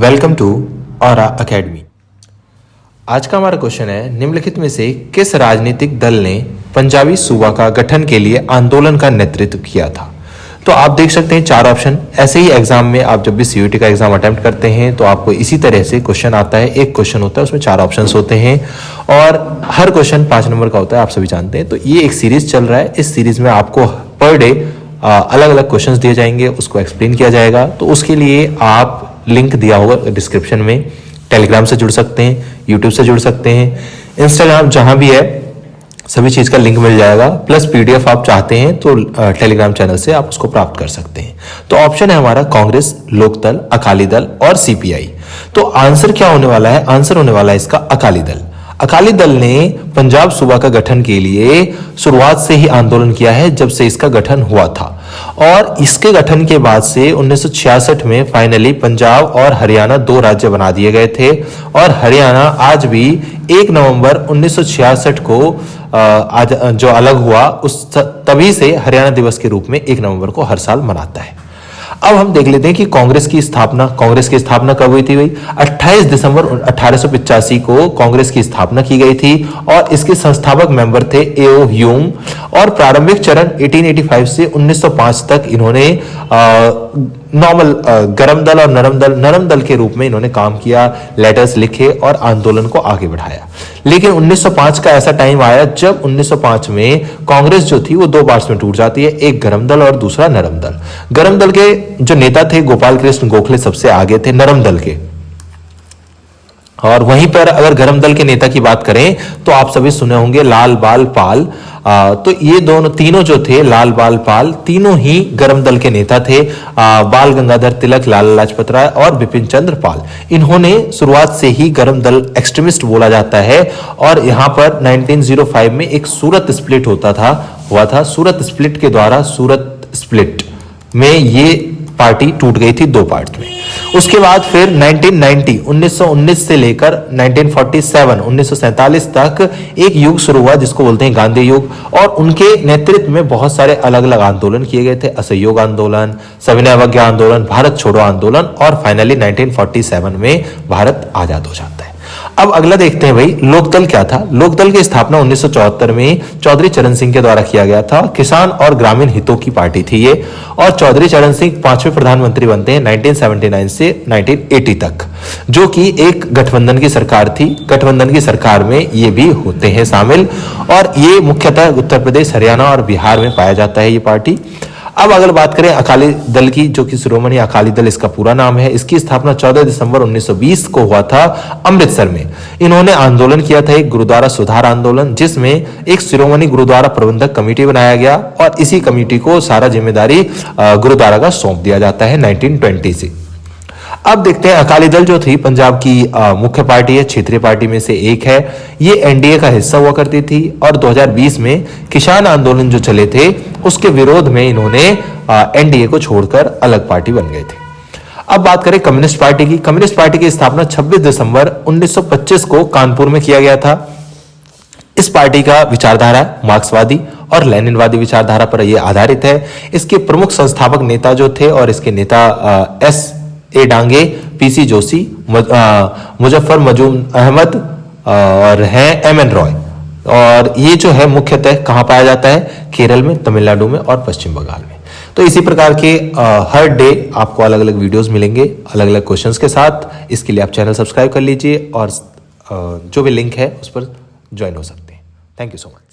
Welcome to aura academy. आज का हमारा क्वेश्चन है, निम्नलिखित में से किस राजनीतिक दल ने पंजाबी सूबा का गठन के लिए आंदोलन का नेतृत्व किया था। तो आप देख सकते हैं चार ऑप्शन। ऐसे ही एग्जाम में आप जब भी सीयूईटी का एग्जाम अटेम्प्ट करते हैं तो आपको इसी तरह से क्वेश्चन आता है। एक क्वेश्चन होता है, उसमें चार ऑप्शंस होते हैं और हर क्वेश्चन 5 नंबर का होता है, आप सभी जानते हैं। तो ये एक सीरीज चल रहा है। इस सीरीज में आपको पर डे अलग अलग क्वेश्चंस दिए जाएंगे, उसको एक्सप्लेन किया जाएगा। तो उसके लिए आप लिंक दिया होगा डिस्क्रिप्शन में, टेलीग्राम से जुड़ सकते हैं, यूट्यूब से जुड़ सकते हैं, इंस्टाग्राम, जहां भी है सभी चीज का लिंक मिल जाएगा। प्लस पीडीएफ आप चाहते हैं तो टेलीग्राम चैनल से आप उसको प्राप्त कर सकते हैं। तो ऑप्शन है हमारा कांग्रेस, लोकदल, अकाली दल और सीपीआई। तो आंसर क्या होने वाला है? आंसर होने वाला है इसका अकाली दल। अकाली दल ने पंजाब सूबा का गठन के लिए शुरुआत से ही आंदोलन किया है, जब से इसका गठन हुआ था। और इसके गठन के बाद से 1966 में फाइनली पंजाब और हरियाणा 2 राज्य बना दिए गए थे। और हरियाणा आज भी 1 नवंबर 1966 को आज जो अलग हुआ, उस तभी से हरियाणा दिवस के रूप में 1 नवंबर को हर साल मनाता है। अब हम देख लेते हैं कि कांग्रेस की स्थापना कब हुई थी। भाई 28 दिसंबर 1885 को कांग्रेस की स्थापना की गई थी और इसके संस्थापक मेंबर थे एओ ह्यूम। और प्रारंभिक चरण 1885 से 1905 तक इन्होंने नॉर्मल गरम दल और नरम दल के रूप में इन्होंने काम किया, लेटर्स लिखे और आंदोलन को आगे बढ़ाया। लेकिन 1905 का ऐसा टाइम आया जब 1905 में कांग्रेस जो थी वो 2 पार्ट्स में टूट जाती है, एक गरम दल और दूसरा नरम दल। गरम दल के जो नेता थे गोपाल कृष्ण गोखले सबसे आगे थे नरम दल के। और वहीं पर अगर गरम दल के नेता की बात करें तो आप सभी सुने होंगे लाल बाल पाल। तो ये तीनों जो थे, लाल बाल पाल, तीनों ही गरम दल के नेता थे। बाल गंगाधर तिलक, लाला लाजपत राय और बिपिन चंद्र पाल। इन्होंने शुरुआत से ही गरम दल एक्सट्रीमिस्ट बोला जाता है। और यहां पर 1905 में एक सूरत स्प्लिट हुआ था। सूरत स्प्लिट के द्वारा सूरत स्प्लिट में ये पार्टी टूट गई थी 2 पार्ट में। उसके बाद फिर 1919 से लेकर 1947 तक एक युग शुरू हुआ जिसको बोलते हैं गांधी युग। और उनके नेतृत्व में बहुत सारे अलग अलग आंदोलन किए गए थे, असहयोग आंदोलन, सविनय अवज्ञा आंदोलन, भारत छोड़ो आंदोलन और फाइनली 1947 में भारत आजाद हो जाता है। अब अगला देखते हैं भाई, लोकदल क्या था। लोकदल की स्थापना 1974 में चौधरी चरण सिंह के द्वारा किया गया था। किसान और ग्रामीण हितों की पार्टी थी ये। और चौधरी चरण सिंह 5वें प्रधानमंत्री बनते हैं 1979 से 1980 तक, जो कि एक गठबंधन की सरकार थी। गठबंधन की सरकार में ये भी होते हैं शामिल। और ये मुख्यतः उत्तर प्रदेश, हरियाणा और बिहार में पाया जाता है ये पार्टी। अब अगर बात करें अकाली दल की, जो कि शिरोमणि अकाली दल इसका पूरा नाम है, इसकी स्थापना 14 दिसंबर 1920 को हुआ था अमृतसर में। इन्होंने आंदोलन किया था एक गुरुद्वारा सुधार आंदोलन, जिसमें एक शिरोमणि गुरुद्वारा प्रबंधक कमेटी बनाया गया और इसी कमेटी को सारा जिम्मेदारी गुरुद्वारा का सौंप दिया जाता है 1920 से। अब देखते हैं अकाली दल जो थी पंजाब की मुख्य पार्टी है, क्षेत्रीय पार्टी में से एक है। ये एनडीए का हिस्सा हुआ करती थी और 2020 में किसान आंदोलन जो चले थे उसके विरोध में इन्होंने एनडीए को छोड़कर अलग पार्टी बन गए थे। अब बात करें कम्युनिस्ट पार्टी की। कम्युनिस्ट पार्टी की स्थापना 26 दिसंबर 1925 को कानपुर में किया गया था। इस पार्टी का विचारधारा मार्क्सवादी और लेनिनवादी विचारधारा पर यह आधारित है। इसके प्रमुख संस्थापक नेता जो थे और इसके नेता एस.ए. डांगे, पीसी जोशी, मुजफ्फर मजूम अहमद और हैं एम.एन. रॉय। और ये जो है मुख्यतः कहां पाया जाता है? केरल में, तमिलनाडु में और पश्चिम बंगाल में। तो इसी प्रकार के हर डे आपको अलग अलग वीडियोस मिलेंगे अलग अलग क्वेश्चंस के साथ। इसके लिए आप चैनल सब्सक्राइब कर लीजिए और जो भी लिंक है उस पर ज्वाइन हो सकते हैं। Thank you so much.